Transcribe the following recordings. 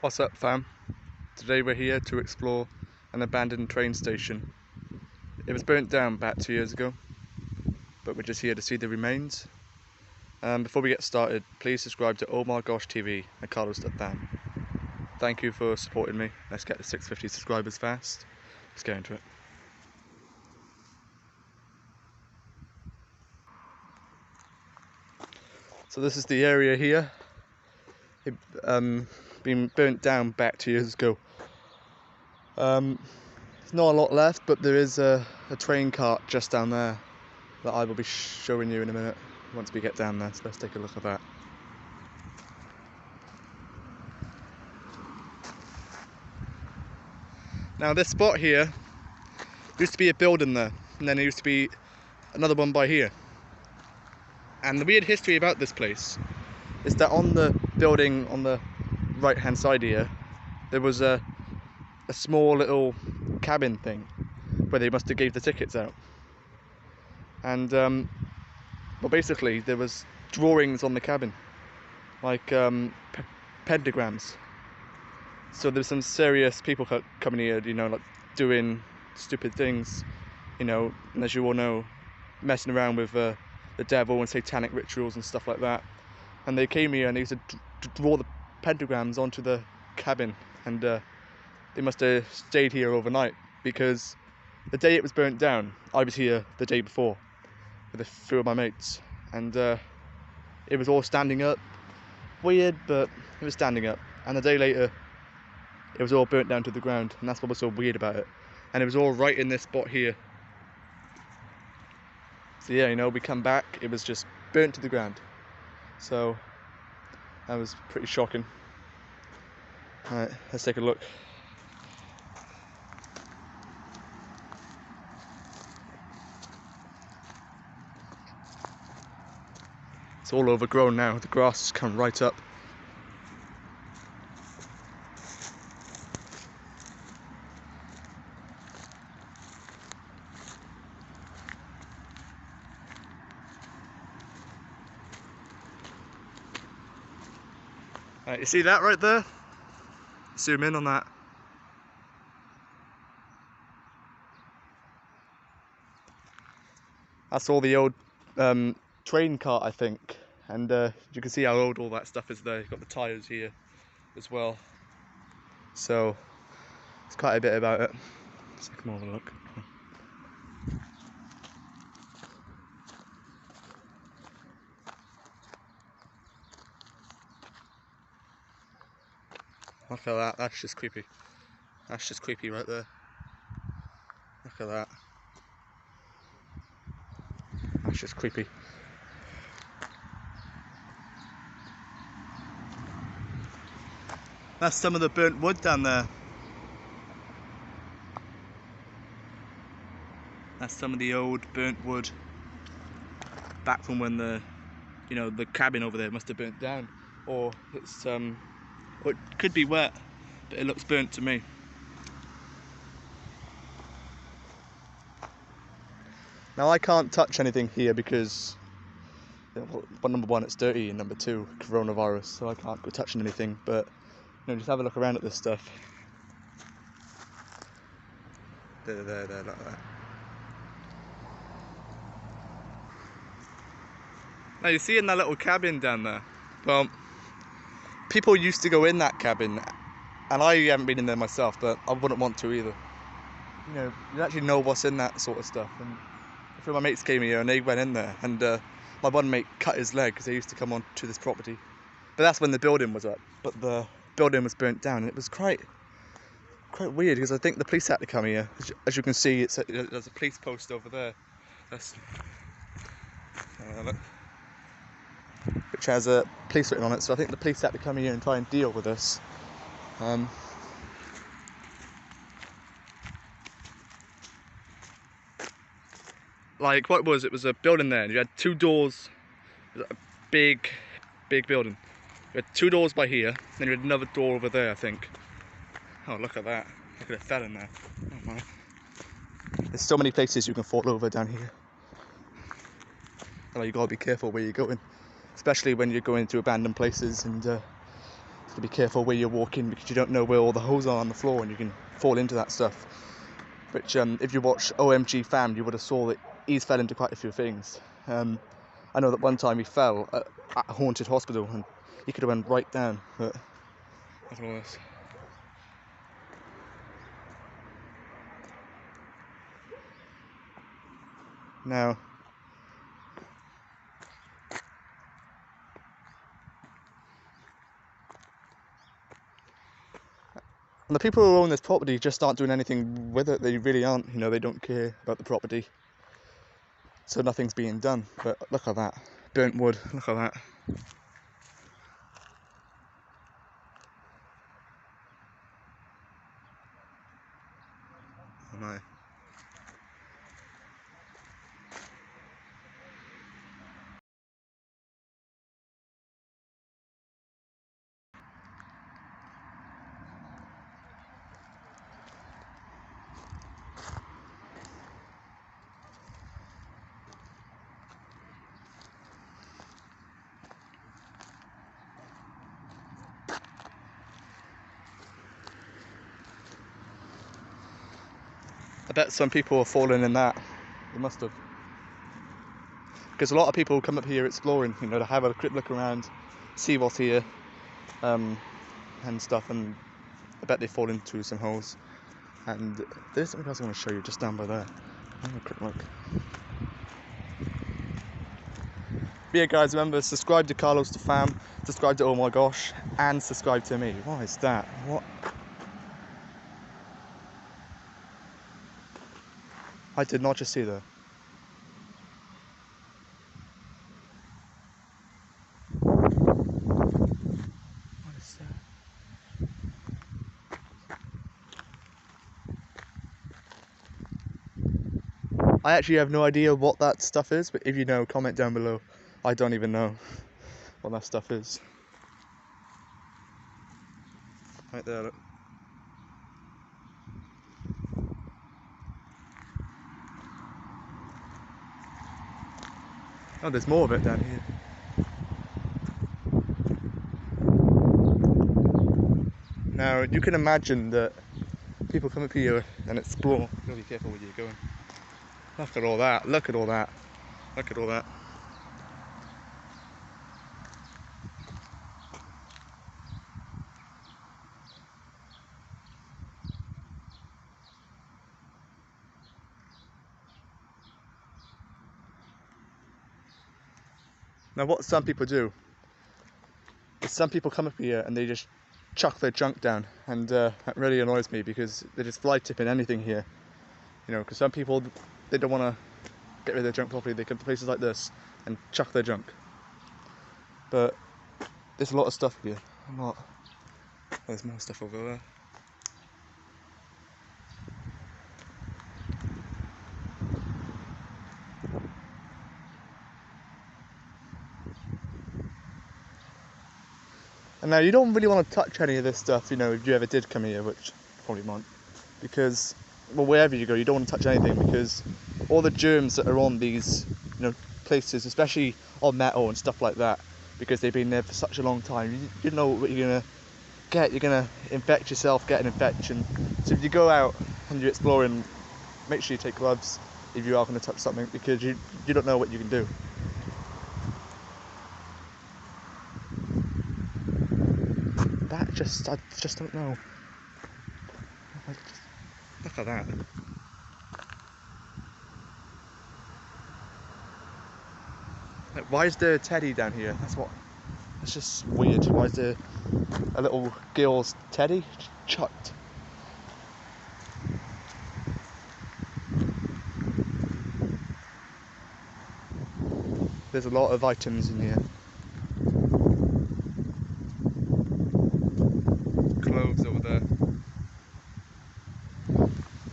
What's up, fam? Today we're here to explore an abandoned train station. It was burnt down about 2 years ago, but we're just here to see the remains. Before we get started, please subscribe to Oh My Gosh TV and Carlos the Fan. Thank you for supporting me. Let's get to 650 subscribers fast. Let's get into it. So this is the area here. It been burnt down back 2 years ago. There's not a lot left, but there is a train cart just down there that I will be showing you in a minute once we get down there, so let's take a look at that. Now this spot here used to be a building there, and then there used to be another one by here. And the weird history about this place is that on the building on the right hand side here, there was a small little cabin thing where they must have gave the tickets out. And well, basically there was drawings on the cabin, like pentagrams. So there's some serious people coming here, you know, like doing stupid things, you know, and as you all know, messing around with the devil and satanic rituals and stuff like that. And they came here and they used to draw the pentagrams onto the cabin, and they must have stayed here overnight, because the day it was burnt down, I was here the day before with a few of my mates, and it was all standing up. Weird, but it was standing up. And a day later, it was all burnt down to the ground, and that's what was so weird about it. And it was all right in this spot here. So yeah, you know, we come back, it was just burnt to the ground. So that was pretty shocking. Alright, let's take a look. It's all overgrown now, the grass has come right up. Right, you see that right there? Zoom in on that. That's all the old train cart, I think, and you can see how old all that stuff is there. You've got the tyres here as well, so it's quite a bit about it. Let's take more of a look. Look at that, that's just creepy. That's just creepy right there. Look at that. That's just creepy. That's some of the burnt wood down there. That's some of the old burnt wood back from when the cabin over there must have burnt down, or it's well, it could be wet, but it looks burnt to me. Now I can't touch anything here because, well, number one, it's dirty, and number two, coronavirus, so I can't go touching anything. But you know, just have a look around at this stuff. There, like that. Now you see in that little cabin down there, well, people used to go in that cabin, and I haven't been in there myself, but I wouldn't want to either. You know, you actually know what's in that sort of stuff. And a few of my mates came here and they went in there, and my one mate cut his leg because they used to come on to this property. But that's when the building was up, but the building was burnt down, and it was quite weird, because I think the police had to come here. As you can see, there's a police post over there. Look, which has a police written on it, so I think the police had to come here and try and deal with this. Like, what was it? Was a building there, and you had two doors. It was a big building. You had two doors by here, then you had another door over there, I think. Oh, look at that. Look at it fell in there. Oh my. There's so many places you can fall over down here. You gotta be careful where you're going, especially when you're going to abandoned places, and to be careful where you're walking, because you don't know where all the holes are on the floor and you can fall into that stuff. Which, if you watch OMG Fam, you would have saw that he's fell into quite a few things. I know that one time he fell at a haunted hospital and he could have went right down, but look at all this. Now, and the people who own this property just aren't doing anything with it. They really aren't, you know, they don't care about the property. So nothing's being done. But look at that. Burnt wood, look at that. Oh my. I bet some people have fallen in that. They must have. Because a lot of people come up here exploring, you know, to have a quick look around, see what's here, and stuff, and I bet they fall into some holes. And there's something else I want to show you just down by there. Have a quick look. But yeah guys, remember, subscribe to Carlos the Fam, subscribe to Oh My Gosh, and subscribe to me. What is that? What? I did not just see that. What is that? I actually have no idea what that stuff is, but if you know, comment down below. I don't even know what that stuff is. Right there, look. Oh, there's more of it down here. Now, you can imagine that people come up here and explore. You gotta be careful where you're going. Look at all that, look at all that, look at all that. Now what some people do is some people come up here and they just chuck their junk down, and that really annoys me because they're just fly tipping anything here. You know, because some people, they don't want to get rid of their junk properly. They come to places like this and chuck their junk. But there's a lot of stuff here. A lot. Oh, there's more stuff over there. And now you don't really want to touch any of this stuff, you know, if you ever did come here, which probably might, because, well, wherever you go, you don't want to touch anything, because all the germs that are on these, you know, places, especially on metal and stuff like that, because they've been there for such a long time, you know what you're gonna get. You're gonna infect yourself, get an infection. So if you go out and you're exploring, make sure you take gloves if you are going to touch something, because you don't know what you can do. That just, I just don't know. Look at that. Like, why is there a teddy down here? That's just weird. Why is there a little girl's teddy chucked? There's a lot of items in here. Clothes over there.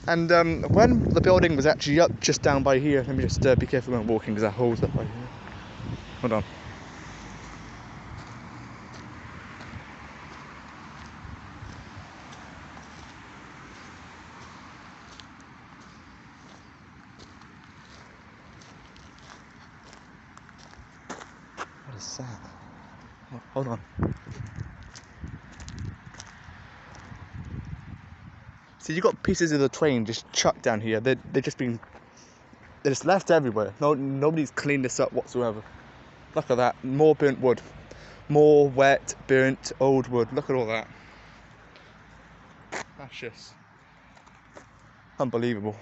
And when the building was actually up just down by here, let me just be careful when walking because that hole's up by here. Hold on. What is that? Oh, hold on. So you got pieces of the train just chucked down here. They're just left everywhere. Nobody's cleaned this up whatsoever. Look at that. More burnt wood. More wet, burnt, old wood. Look at all that. That's just unbelievable.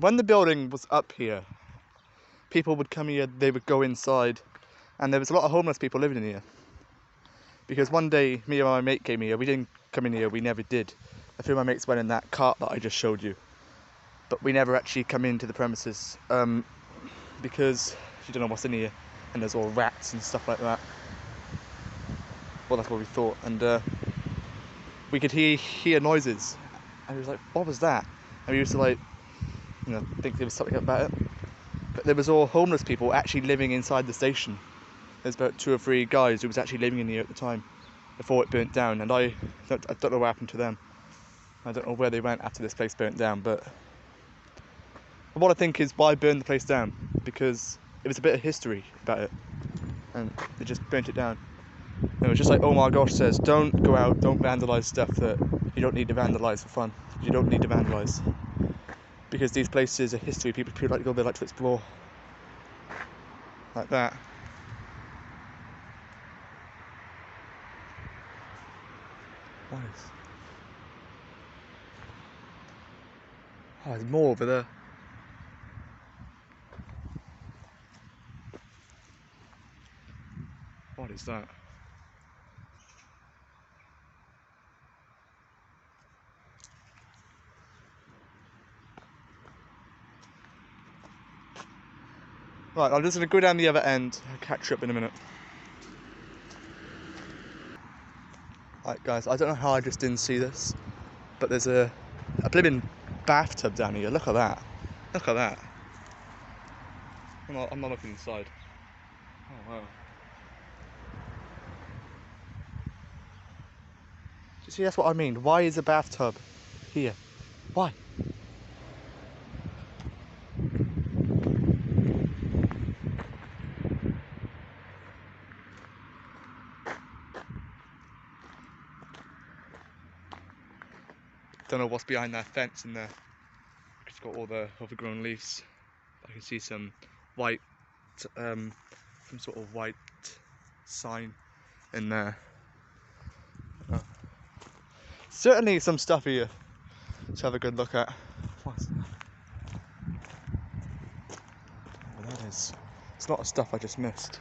When the building was up here, people would come here, they would go inside, and there was a lot of homeless people living in here. Because one day, me and my mate came here, we didn't come in here, we never did. A few of my mates went in that cart that I just showed you. But we never actually come into the premises, because you don't know what's in here, and there's all rats and stuff like that. Well, that's what we thought, and we could hear noises, and we was like, what was that? And we used to like, you know, think there was something about it. But there was all homeless people actually living inside the station. There's about 2 or 3 guys who was actually living in here at the time before it burnt down, and I don't know what happened to them. I don't know where they went after this place burnt down, but what I think is, why burn the place down? Because it was a bit of history about it, and they just burnt it down. And it was just like, oh my gosh says, don't go out, don't vandalise stuff that you don't need to vandalise for fun. You don't need to vandalise. Because these places are history, people like to go there, like to explore. Like that. What is? Oh, there's more over there. What is that? Right, I'm just going to go down the other end. I'll catch you up in a minute. Right guys, I don't know how I just didn't see this, but there's a blimmin' bathtub down here. Look at that. Look at that. I'm not looking inside. Oh wow. You see, that's what I mean. Why is a bathtub here? Why? Don't know what's behind that fence in there. It's got all the overgrown leaves. I can see some white, some sort of white sign in there. Certainly some stuff here to have a good look at. What's that? Oh, that is. It's not the stuff I just missed.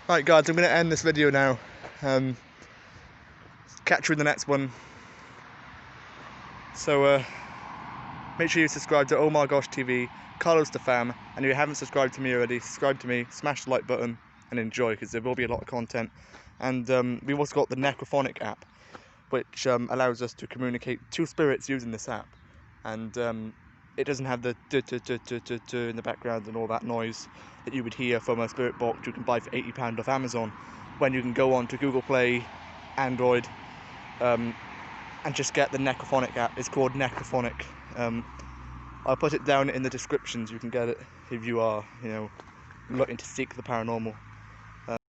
Right guys, I'm going to end this video now. Catch you in the next one. So make sure you subscribe to Oh My Gosh TV, Carlos the Fam, and if you haven't subscribed to me already, subscribe to me, smash the like button and enjoy, because there will be a lot of content. And we've also got the Necrophonic app, which allows us to communicate to spirits using this app. And it doesn't have the in the background and all that noise that you would hear from a spirit box you can buy for £80 off Amazon, when you can go on to Google Play, Android, and just get the Necrophonic app. It's called Necrophonic. I'll put it down in the descriptions. You can get it if you are, you know, looking to seek the paranormal.